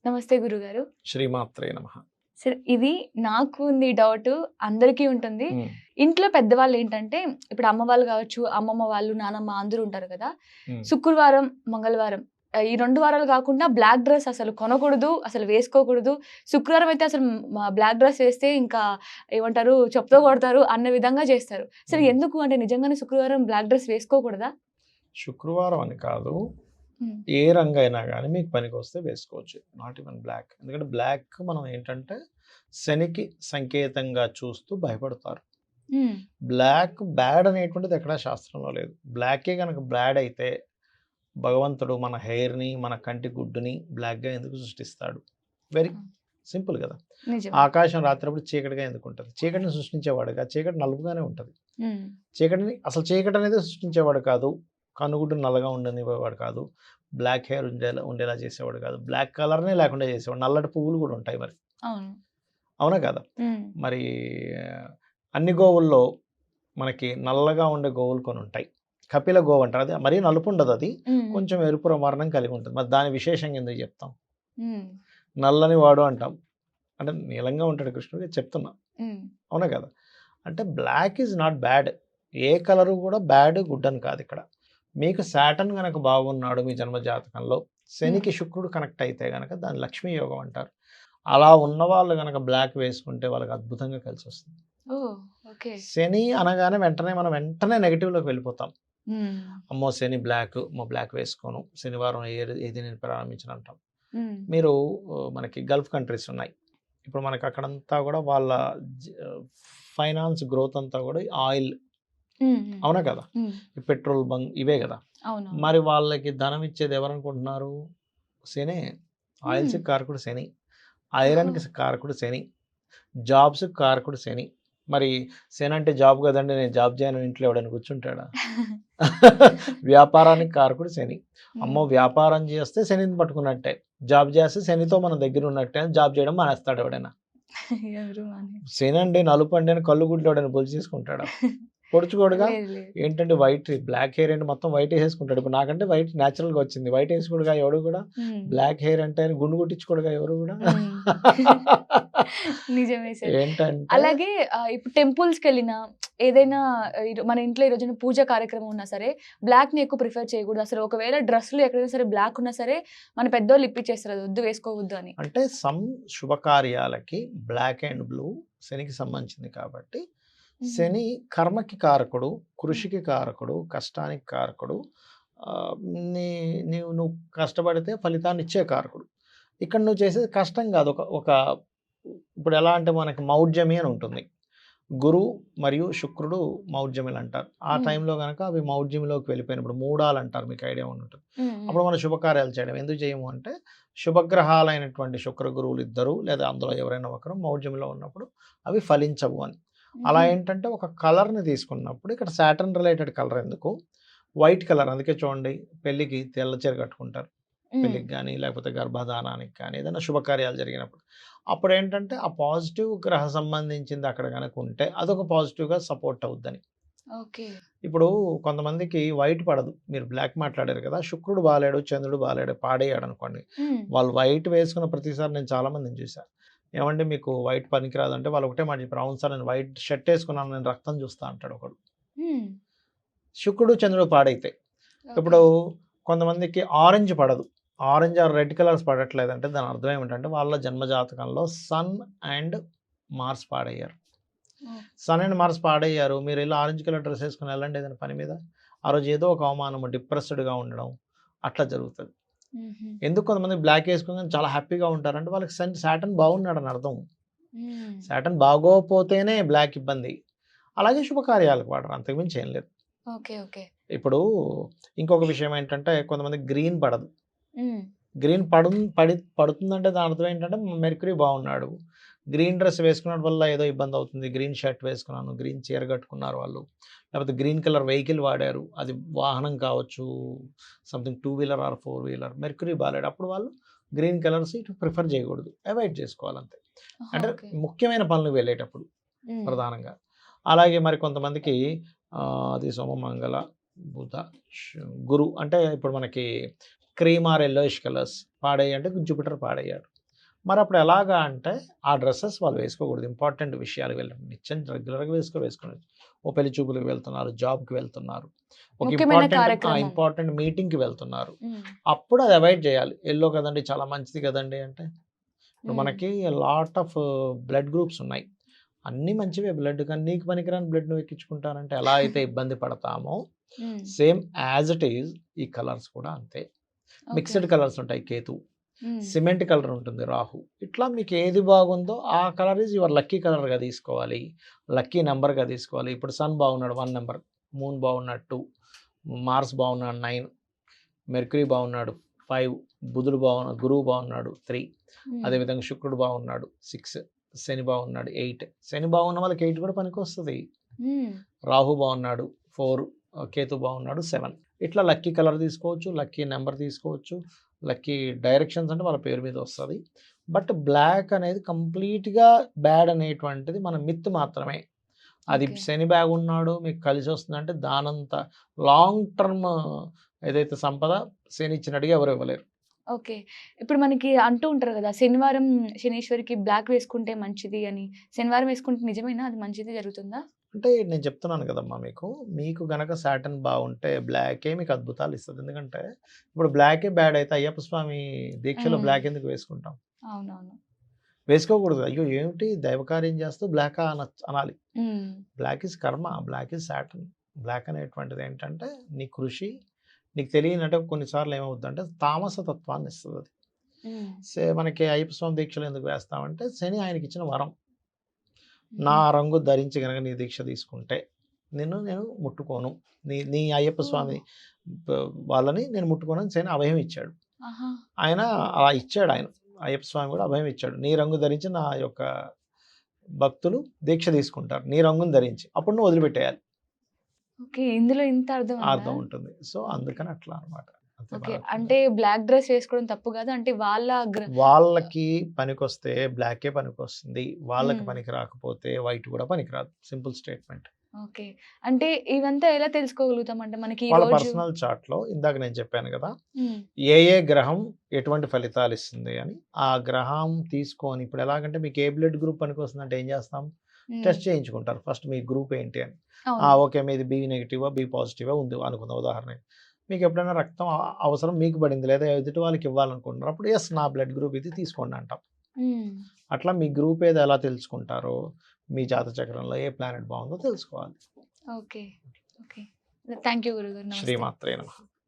నమస్తే గురుగారు. శ్రీమాత్రే నమః. సరే ఇది నాకు ఉంది డౌట్ అందరికీ ఉంటుంది. హ్మ్. ఇంట్లో పెద్దవాళ్ళు ఏంటంటే ఇప్పుడు అమ్మ వాళ్ళు కావచ్చు, అమ్మమ్మ వాళ్ళు, నానమ్మ అందరూ ఉంటారు కదా! హ్మ్. శుక్రవారం, మంగళవారం ఈ 2 వారాలు కాకుండా బ్లాక్ డ్రెస్ అసలు కొనకూడదు, అసలు వేసుకోకూడదు. శుక్రవారం అయితే అసలు బ్లాక్ డ్రెస్ వేస్తే ఇంకా ఏమంటారు చెప్పుతో కొడతారు అన్న విధంగా చేస్తారు. అసలు హ్మ్. ఎందుకు అంటే నిజంగానే శుక్రవారం బ్లాక్ డ్రెస్ వేసుకోకూడదా? శుక్రవారం అని కాదు. హ్మ్. ఏ రంగైనా గానీ మీకు పనికొస్తే వేసుకోవచ్చు. Not even black. ఎందుకంటే బ్లాక్ మనం ఏంటంటే శనికి సంకేతంగా చూస్తూ భయపడతారు. హ్మ్. బ్లాక్ బ్యాడ్ అనేటువంటిది ఎక్కడా శాస్త్రంలో లేదు. బ్లాకే గనక బ్యాడ్ అయితే భగవంతుడు మన హెయిర్‌ని, మన కంటి గుడ్డుని బ్లాక్‌గా ఎందుకు సృష్టిస్తాడు? వెరీ ఆ! సింపుల్ గదా! నిజమే. ఆకాశం రాత్రప్పుడు చీకటిగా ఎందుకుంటది? చీకటిని సృష్టించేవాడుగా. చీకటి నలుపుగానే ఉంటది. హ్మ్. చీకటనేదే సృష్టించేవాడు కాదు. కనుగుడ్డు నల్లగా ఉండనివ్వేవాడు కాదు. బ్లాక్ హెయిర్ ఉండేలా చేసేవాడు కాదు. బ్లాక్ కలర్‌నే లేకుండా చేసేవాడు. నల్లటి పువ్వులు గూడా ఉంటాయి మరి. అవును. అవునా కాదా? హ్మ్. మరి అన్ని గోవుల్లో మనకి నల్లగా ఉండే గోవులు కొనుంటాయి. కపిల గోవు అంటారు. అది మరీ నలుపుండదది. హ్మ్. హ్మ్. కొంచెం ఎరుపు వర్ణం కలిగి ఉంటుంది. మరి దాని విశేషంగా ఎందుకు చెప్తాం? హ్మ్. నల్లని వాడు అంటాం. అంటే నీలంగా ఉంటాడు కృష్ణుడు చెప్తున్నా. హ్మ్. అవునా కదా? అంటే బ్లాక్ ఈజ్ నాట్ బ్యాడ్. ఏ కలరు కూడా బ్యాడ్, గుడ్ అని కాదిక్కడ. మీకు సాటర్న్ గనక బాగున్నాడు మీ జన్మ జాతకంలో, హ్మ్. శనికి శుక్రుడు కనెక్ట్ అయితే గనక దాన్ని లక్ష్మీ యోగం అంటారు. అలా ఉన్నవాళ్ళు గనక బ్లాక్ వేసుకుంటే వాళ్ళకి అద్భుతంగా కలిసొస్తుంది. ఓహ్! ఓకే. శని అనగానే మనం వెంటనే నెగెటివ్‌లోకి వెళ్ళిపోతాం. హ్మ్. అమ్మో! శని బ్లాక్, అమ్మో! బ్లాక్ వేసుకోను. శనివారం ఏది నేను ప్రారంభించనంటాం. హ్మ్. మీరు మనకి గల్ఫ్ కంట్రీస్ ఉన్నాయి. ఇప్పుడు మనకి అక్కడంతా గూడా వాళ్ళ జ ఫైనాన్స్ గ్రోత్ అంతా గూడా ఆయిల్. హ్మ్. హ్మ్. అవునా కదా? హ్మ్. ఈ పెట్రోల్ ఇవే గదా! అవునవును. మరి వాళ్ళకి ధనం ఇచ్చేది ఎవరనుకుంటున్నారు? శనే. హ్మ్. ఆయిల్స్‌కి కారకుడు శని. ఓహో! ఐరన్‌కి కారకుడు శని. జాబ్స్‌కి కారకుడు శని. మరి శని అంటే జాబ్ గదండీ! నేను జాబ్ చేయను ఇంట్లో ఎవడైనా కూర్చుంటాడా? వ్యాపారానికి కారకుడు శని. హ్మ్. అమ్మో! వ్యాపారం చేస్తే శనిని పట్టుకున్నట్టే. జాబ్ చేస్తే శనితో మనం దగ్గరున్నట్టే అని జాబ్ చేయడం మానేస్తాడు ఎవడైనా. ఎవరు అని. శనండి, నలుపండి అని కళ్ళు గుడ్లు ఎవడైనా పొడిచేసుకుంటాడా? పొడుచుకోడుగా. లేదు లేదు. ఏంటంటే బ్లాక్ హెయిర్ అంటే మొత్తం వైట్ ఏసేసుకుంటాడు. ఇప్పుడు నాకంటే వైట్ నేచురల్‌గా వచ్చింది. వైట్ ఏసుకోడుగా ఎవడు గూడా. హ్మ్. బ్లాక్ హెయిర్ అంటే అని గుండు కొట్టించుకోడుగా ఎవరు గూడా. హ్మ్. నిజమే సార్. ఏంటంటే అలాగే ఇప్పుడు టెంపుల్స్‌కెళ్ళినా ఏదైనా మన ఇంట్లో ఈ రోజున పూజ కార్యక్రమం ఉన్నా సరే బ్లాక్‌ని ఎక్కువ ప్రిఫర్ చేయకూడదు. అసలు ఒకవేళ డ్రెస్‌లు ఎక్కడైనా సరే బ్లాక్ ఉన్నా సరే మన పెద్దోళ్ళు ఇప్పిచ్చేస్తారు. అది వద్దు వేసుకోవద్దు అని. అంటే శుభకార్యాలకి బ్లాక్ అండ్ బ్లూ శనికి సంబంధించింది కాబట్టి, హ్మ్. శని కర్మకి కారకుడు, హ్మ్. కృషికి కారకుడు, కష్టానికి కారకుడు. ఆహ్, నీ నువ్వు కష్టపడితే ఫలితాన్నిచ్చే కారకుడు. ఇక్కడ నువ్వు చేసేది కష్టం గాదు. ఒక ఒక ఇప్పుడు ఎలా అంటే మనకి మౌఢ్యమి అని ఉంటుంది. గురువు మరియు శుక్రుడు మౌఢ్యములంటారు. ఆ హ్మ్. టైంలో గనక అవి మౌఢ్యంలోకి వెళ్ళిపోయినప్పుడు మూడాలంటారు. మీకు ఐడియా ఉండుంటది. హ్మ్. హ్మ్. అప్పుడు మనం శుభకార్యాలు చేయడం ఎందుకు చేయము అంటే, శుభగ్రహాలైనటువంటి శుక్ర గురువులు ఇద్దరు లేదా అందులో ఎవరైనా ఒకరు మౌఢ్యంలో ఉన్నప్పుడు అవి ఫలించవు అని. అలా హుహు. ఏంటంటే ఒక కలర్‌ని తీసుకున్నప్పుడు ఇక్కడ సాటర్న్ రిలేటెడ్ కలర్ ఎందుకు? వైట్ కలర్ అందుకే చూడండి పెళ్ళికి తెల్ల చీర కట్టుకుంటారు. హ్మ్. పెళ్ళికి గాని, లేకపోతే గర్భధానానికి కానీ, ఏదైనా శుభకార్యాలు జరిగినప్పుడు. అప్పుడేంటంటే, ఆ పాజిటివ్ గ్రహ సంబంధించింది అక్కడ గనక ఉంటే, అదొక పాజిటివ్‌గా సపోర్ట్ అవుద్దని. ఓకే. ఇప్పుడు కొంతమందికి వైట్ పడదు. మీరు బ్లాక్ మాట్లాడారు కదా! శుక్రుడు బాలేడు, చంద్రుడు బాలేడు, పాడయ్యాడనుకోండి. హ్మ్. వాళ్ళు వైట్ వేసుకున్న ప్రతిసారి నేను చాలా మందిని చూసా. ఏవండీ మీకు వైట్ పనికిరాదంటే, వాళ్ళు ఒకటే మాట చెప్పారు. అవును సార్ నేను వైట్ షర్ట్ ఏసుకున్నాను. నేను రక్తం చూస్తా అంటాడు ఒకడు. హ్మ్. శుక్రుడు, చంద్రుడు పాడైతే. ఓకే. ఇప్పుడు కొంతమందికి ఆరెంజ్ పడదు. ఆరెంజ్ ఆర్ రెడ్ కలర్స్ పడట్లేదంటే దాని అర్థం ఏమిటంటే వాళ్ళ జన్మ జాతకంలో సన్ అండ్ మార్స్ పాడయ్యారు. ఓహ్! సన్ అండ్ మార్స్ పాడయ్యారు. మీరెళ్లి ఆరెంజ్ కలర్ డ్రెస్ ఏసుకొని ఎళ్ళండి ఏదైనా పని మీద. ఆ రోజు ఏదో ఒక అవమానము, డిప్రెస్డ్‌గా ఉండడం అట్లా జరుగుతది. హుహు. ఎందుకు కొంతమంది బ్లాక్ ఏసుకోగానే చాలా హ్యాపీగా ఉంటారంటే వాళ్ళకి సాటర్న్ బాగున్నాడని అర్థం. హ్మ్. సాటర్న్ బాగోపోతేనే బ్లాక్ ఇబ్బంది. అలాగే శుభకార్యాలకు వాడరు. అంతకు మించి ఏం లేదు. ఓకే. ఓకే. ఇప్పుడు ఇంకొక విషయం ఏంటంటే కొంతమందికి గ్రీన్ పడదు. హ్మ్. గ్రీన్ పడుతుందంటే దాని అర్థం ఏంటంటే మెర్క్యూరీ బాగున్నాడు. గ్రీన్ డ్రెస్ వేసుకున్నడం వల్ల ఏదో ఇబ్బంది అవుతుంది. గ్రీన్ షర్ట్ వేసుకున్నాను, గ్రీన్ చీర కట్టుకున్నారు వాళ్ళు. లేకపోతే గ్రీన్ కలర్ వెహికల్ వాడారు. అది వాహనం కావచ్చు, something two wheeler or four wheeler. Mercury బాలేడు. అప్పుడు వాళ్ళు గ్రీన్ కలర్స్ ఇటు ప్రిఫర్ చేయకూడదు. అవాయిడ్ చేసుకోవాలంతే. ఆహా! అంటే ఓకే. ముఖ్యమైన పనులకు వెళ్ళేటప్పుడు హ్మ్. ప్రధానంగా. అలాగే మరి కొంతమందికి అది సోమ, మంగళ, బుధ, గురు అంటే ఇప్పుడు మనకి క్రీమ్ ఆర్ ఎల్లోయిష్ కలర్స్ పాడయ్యాయి అంటే జూపిటర్ పాడయ్యాడు. మరి అప్పుడు ఎలాగా అంటే ఆ డ్రెస్సెస్ వాళ్ళు వేసుకోకూడదు. ఇంపార్టెంట్ విషయాలు వీళ్ళు నిత్యం రెగ్యులర్‌గా వేసుకోవచ్చు. ఓ పెళ్లి చూపులకు వెళ్తున్నారు, జాబ్‌కి వెళ్తున్నారు, ఒక ముఖ్యమైన కార్యక్రమం. ఇంపార్టెంట్ మీటింగ్‌కి వెళ్తున్నారు. హ్మ్. అప్పుడు అది అవాయిడ్ చేయాలి. యెల్లో కదండీ చాలా మంచిది కదండీ అంటే. ఇప్పుడు హ్మ్. మనకి లాట్ ఆఫ్ బ్లడ్ గ్రూప్స్ ఉన్నాయి. అన్నీ మంచివే బ్లడ్, కానీ నీకు పనికిరాని బ్లడ్ నువ్వు ఎక్కించుకుంటానంటే ఎలా అయితే ఇబ్బంది పడతామో హ్మ్. సేమ్ యాజ్ ఇట్ ఈజ్ ఈ కలర్స్ కూడా అంతే. ఓకే. మిక్స్డ్ కలర్స్ ఉంటాయి కేతు, హ్మ్. సిమెంట్ కలర్ ఉంటుంది రాహు. ఇట్లా మీకు ఏది బాగుందో ఆ కలర్ ఈజ్ యువర్ లక్కీ కలర్‌గా తీసుకోవాలి. లక్కీ నంబర్‌గా తీసుకోవాలి. ఇప్పుడు సన్ బాగున్నాడు 1 నంబర్, మూన్ బాగున్నాడు 2, మార్స్ బాగున్నాడు 9, మెర్క్యూరీ బాగున్నాడు 5, గురువు బాగున్నాడు 3, హ్మ్. అదేవిధంగా శుక్రుడు బాగున్నాడు 6, శని బాగున్నాడు 8. శని బాగున్న వాళ్ళకి 8 కూడా పనికొస్తది. హ్మ్. రాహు బాగున్నాడు 4, కేతు బాగున్నాడు 7. ఇట్లా లక్కీ కలర్ తీసుకోవచ్చు, లక్కీ నెంబర్ తీసుకోవచ్చు, లక్కీ డైరెక్షన్స్ అంటే వాళ్ళ పేరు మీద వస్తది. బట్ బ్లాక్ అనేది కంప్లీట్‌గా బ్యాడ్ అనేటువంటిది మన మిత్ మాత్రమే. అది ఓకే. శని బాగున్నాడు మీకు కలిసొస్తుందంటే దానంత లాంగ్ టర్మ్ ఏదైతే సంపద శని ఇచ్చినట్టుగా ఎవరు ఇవ్వలేరు. ఓకే. ఇప్పుడు మనకి అంటూ ఉంటారు గదా! శనివారం శనీశ్వరికి బ్లాక్ వేసుకుంటే మంచిది అని. శనివారం వేసుకుంటే నిజమేనా? అది మంచిదే జరుగుతుందా? అంటే నేను చెప్తున్నాను కదమ్మా మీకు. మీకు గనక సాటర్న్ బాగుంటే బ్లాకే మీకు అద్భుతాలు ఇస్తది. ఎందుకంటే ఇప్పుడు బ్లాకే బ్యాడ్ అయితే అయ్యప్ప స్వామి దీక్షలో హ్మ్. బ్లాక్ ఎందుకు వేసుకుంటాం? అవునవును. వేసుకోకూడదు. అయ్యో! ఏమిటి దైవకార్యం చేస్తూ బ్లాకా అనాలి. హ్మ్. Black is karma. Black is Saturn. Black అనేటువంటిది ఏంటంటే నీ కృషి నీకు తెలియనంటే కొన్నిసార్లు ఏమవుద్దంటే తామస తత్వాన్ని ఇస్తదది. హ్మ్. మనకి అయ్యప్ప స్వామి దీక్షలు ఎందుకు వేస్తామంటే శని ఆయనకిచ్చిన వరం. నా హుహు. రంగు ధరించి గనక నీ దీక్ష తీసుకుంటే నేను ముట్టుకోను. నీ నీ అయ్యప్ప ఓహ్! స్వామి వాళ్ళని నేను ముట్టుకోనని శని అభయం ఇచ్చాడు. ఆహా! ఆయన అలా ఇచ్చాడాయన. అయ్యప్ప స్వామి కూడా అభయం ఇచ్చాడు. నీ రంగు ధరించి నా యొక్క భక్తులు దీక్ష తీసుకుంటారు. నీ రంగుని ధరించి. అప్పుడు నువ్వు వదిలిపెట్టేయాలి. ఓకే. ఇందులో ఇంత అర్థం ఉందా? అర్థం ఉంటుంది. So, okay. అందుకని అట్లా అనమాట. అంతే ఓకే. భగవద్గీత. అంటే బ్లాక్ డ్రెస్ వేసుకోవడం తప్పు కాదు. అంటే వాళ్ళ వాళ్ళకి పనికొస్తే బ్లాకే పనికొస్తుంది. వాళ్ళకి హ్మ్. పనికి రాకపోతే వైట్ కూడా పనికిరాదు. Simple statement. ఓకే. అంటే ఇవంతా ఎలా తెలుసుకోగలుగుతాం? అంటే మనకి ఈ వాళ్ళ రోజు పర్సనల్ చార్ట్‌లో ఇందాక నేను చెప్పాను గదా! హ్మ్. ఏ గ్రహం ఎటువంటి ఫలితాలిస్తుంది అని. ఆ గ్రహం తీసుకొని ఇప్పుడు ఎలాగంటే మీకు ఏ బ్లడ్ గ్రూప్ పనికొస్తుందంటే ఏం చేస్తాం? హ్మ్. టెస్ట్ చేయించుకుంటారు. ఫస్ట్ మీ గ్రూప్ ఏంటి అని. అవును. ఓకే. మీది బి నెగెటివా, బి పాజిటివా ఉంది అనుకుందాం ఉదాహరణకి. మీకు ఎప్పుడైనా రక్తం అవసరం మీకు పడింది లేదా ఎదుటి వాళ్ళకి ఇవ్వాలనుకుంటున్నారు. అప్పుడు యెస్ నా బ్లడ్ గ్రూప్ ఇది తీసుకోండి అంటాం. హ్మ్. అట్లా మీ గ్రూప్ ఏదో ఎలా తెలుసుకుంటారో, మీ జాతక చక్రంలో ఏ ప్లానెట్ బాగుందో తెలుసుకోవాలి. ఓకే. ఓకే. థాంక్ యూ గురుగారు. నమస్తే. శ్రీమాత్రే నమః.